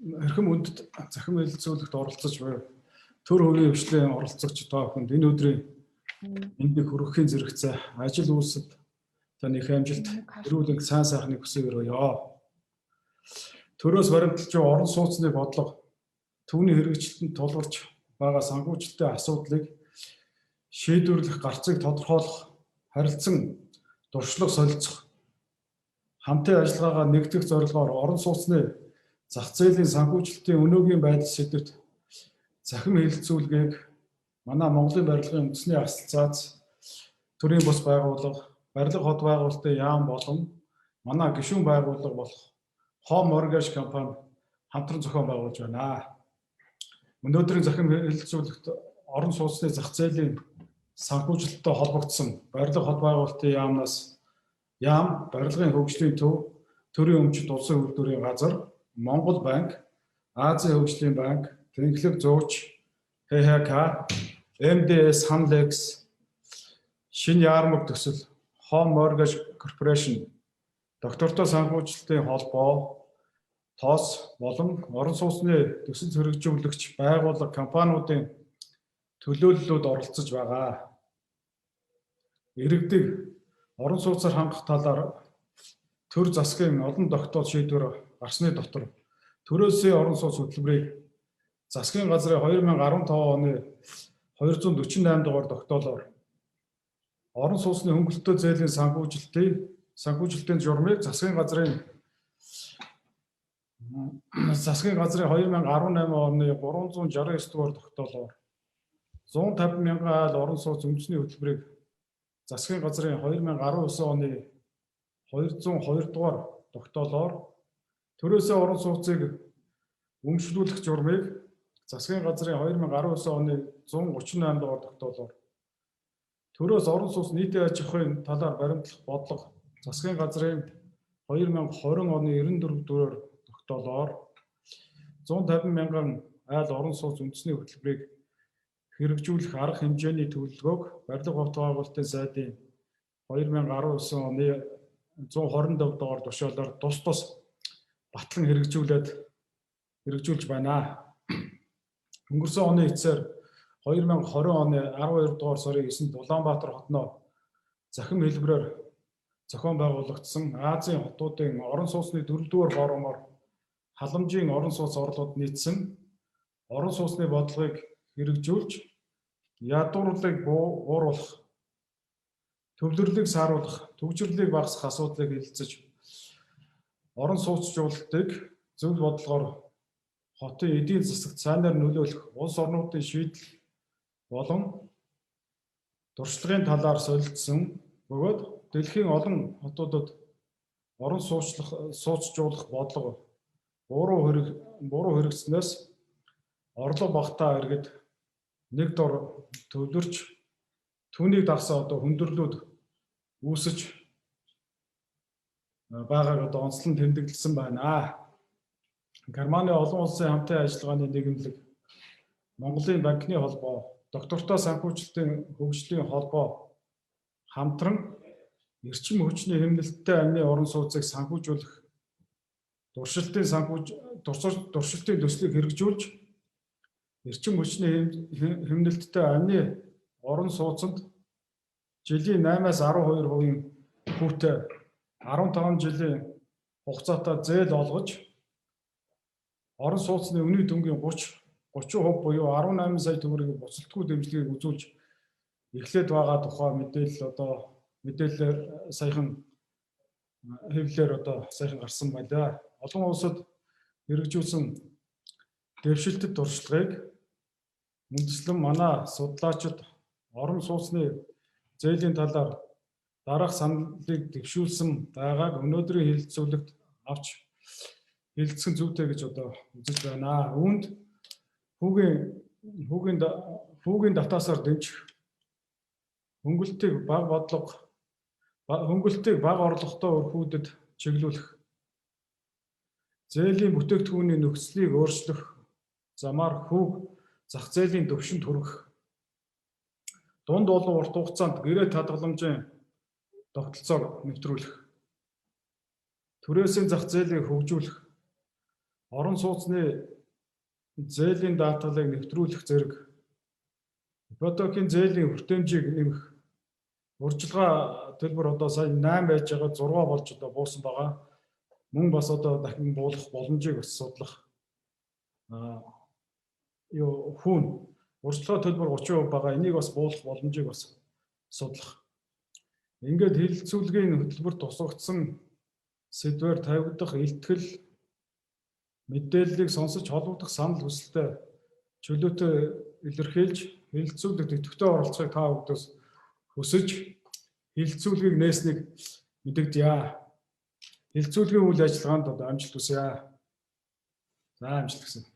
Эрхэм үндэд захин хэлэлцүүлэгт оролцож буй төр хувийн хвшлийн оролцогч та бүхэнд энэ өдрийн эндийг хүрэхийн зэрэгцээ ажил үйлсэд таны их амжилт эрүүл энх сайн сайхныг хүсье өрөөё. Төрөөс баримталж орон сууцны бодлого түүний хэрэгжилтэнд тулгарч байгаа санхүүжилтийн асуудлыг шийдвэрлэх гарцыг тодорхойлох харилцан дуршлаг солилцох хамтын ажиллагаагаа нэгтгэх зорилгоор орон сууцны зах зээлийн санхүүжилтийн өнөөгийн байдал сэдвт захин хэлэлцүүлгийг манай Монголын барилгын үндэсний асоциац, төрийн бус байгууллага, барилга хот байгуулалтын яам болон манай гишүүн байгууллага болох Home Mortgage компани хамтран зохион байгуулж байна. Өнөөдрийн захин хэлэлцүүлэгт орон сууцны зах зээлийн санхүүжилттэй холбогдсон барилга хот байгуулалтын яамнаас яам, барилгын хөгжлийн төв, төрийн өмчит улсын үйлдвэрийн газар, Монгол банк, Азийн хөгжлийн банк, Тэнхлэг зууч, ХХК, МДС Хамлекс, Шинэ Яармаг төсөл, Home Mortgage Corporation, доктортой санхүүжилтийн холбоо, ТОС болон орон сууцны төсөл хэрэгжүүлэгч байгууллага компаниудын төлөөллүүд оролцож байгаа. Иргэдэг орон сууцаар хангах талаар төр засгийн олон тогтоол шийдвэр гарсны дотор төрөөсөө орон сууц хөтөлбөрийг засгийн газрын 2015 оны 248 дугаар тогтоолоор орон сууцны хөнгөлөлтөө зээлийн санхүүжилтийн журмыг засгийн газрын 2018 оны 369 дугаар тогтоолоор 150 мянган айл орон сууц үндэсний хөтөлбөрийг засгийн газрын 2019 оны 202 дугаар тогтоолоор төрөөсөө орон сууцыг өмчлүүлэх журмыг засгийн газрын 2019 оны 138 дугаар тогтоолоор төрөөс орон сууц нийтийн аж ахуйн талаар баримтлах бодлого засгийн газрын 2020 оны 94 дугаар тогтоолоор 150 мянган айл орон сууц үндэсний хөтөлбөрийг хэрэгжүүлэх арга хэмжээний төлөвлөгөөг барилга хот байгуулалтын сайдын 2019 оны 124 дугаар тушаалаар тус батлан хэрэгжүүлж байна. Өнгөрсөн оны эцсээр 2020 оны 12 дугаар сарын 9-нд Улаанбаатар хотноо захин хэлбэрээр зохион байгуулагдсан Азийн хотуудын орон сууцны 4-р форумоор халамжийн орон сууц орлогод нийцсэн орон сууцны бодлогыг хэрэгжүүлж ядуурлыг бууруулах, төвлөрлийг сааруулах, төвчрлийг багасгах асуудлыг хэлэлцэж орон сууцжуулалтыг зөв бодлогоор хотын эдийн засагт сайнаар нөлөөлөх улс орнуудын шийдэл болон туршлагын талаар солилцсон бөгөөд дэлхийн олон хотуудад орон сууцжуулах бодлого буруу хэрэгцснээс орлого багтаа иргэд нэг дор төвлөрч түүнийг дагсаа хүндрэлүүд үүсэж байгааг онцлон тэмдэглэсэн байна. Германы олон улсын хамтын ажиллагааны нэгэнлэг, Монголын банкны холбоо, доктортой санхүүжилтийн хөгжлийн холбоо хамтран эрчим хүчний хэмнэлттэй амны орон сууцыг санхүүжүүлэх туршилтын төслийг хэрэгжүүлж эрчим хүчний хэмнэлттэй амны орон сууцанд жилийн 8-12% хүүтэй 15 жилийн хугацаатай зээл олгож орон сууцны үнийн дүнгийн 30% буюу 18 сая төгрөгийн буцалтгүй дэмжлэгийг үзүүлж эхлээд байгаа тухай мэдээлэлээр саяхан хэвлэлээр саяхан гарсан байлаа. Олон улсад хэрэгжүүлсэн дэвшилтэд туршлагыг үндэслэн манай судлаачид орон сууцны зээлийн талаар дараах саналыг дэвшүүлсэн байгааг өнөөдрийн хэлэлцүүлэгт авч хэлэлцэх зүйтэй гэж үзэж байна. Үүнд хүүгийн давтаасаар дэмжих, хөнгөлөлтийг бага орлоготой өрхүүдэд чиглүүлэх, зээлийн бүтээгдэхүүний нөхцөлийг өөрчлөх замаар зах зээлийн түвшинд хүргэх, дунд болон урт хугацаанд гэрээ хадгаламжийн тогтолцоог нэвтрүүлэх, түрээсийн зах зээлийг хөгжүүлэх, орон сууцны зээлийн даатгалыг нэвтрүүлэх зэрэг ипотекийн зээлийн хүртээмжийг нэмэх урьдчилгаа төлбөр одоо сая 8 байж байгаа 6 болж одоо буусан байгаа. Мөн бас одоо дахин буулгах боломжийг бас судлах. Хүүн урьдчилгаа төлбөр 30% байгаа. Энийг бас буулгах боломжийг бас судлах. Ингээд хэлэлцүүлгийн хөтөлбөрт тусгагдсан сэдвээр тавигдах илтгэл мэдээллийг сонсож холбогдох санал хүсэлтэд чөлөөтэй илэрхийлж хэлэлцүүлэгт идэвхтэй оролцохыг та бүдээс хүсэж хэлэлцүүлгийг нээснийг мэдэгдэе. Хэлэлцүүлгийн үйл ажиллагаанд амжилт хүсье. За амжилт хүсье.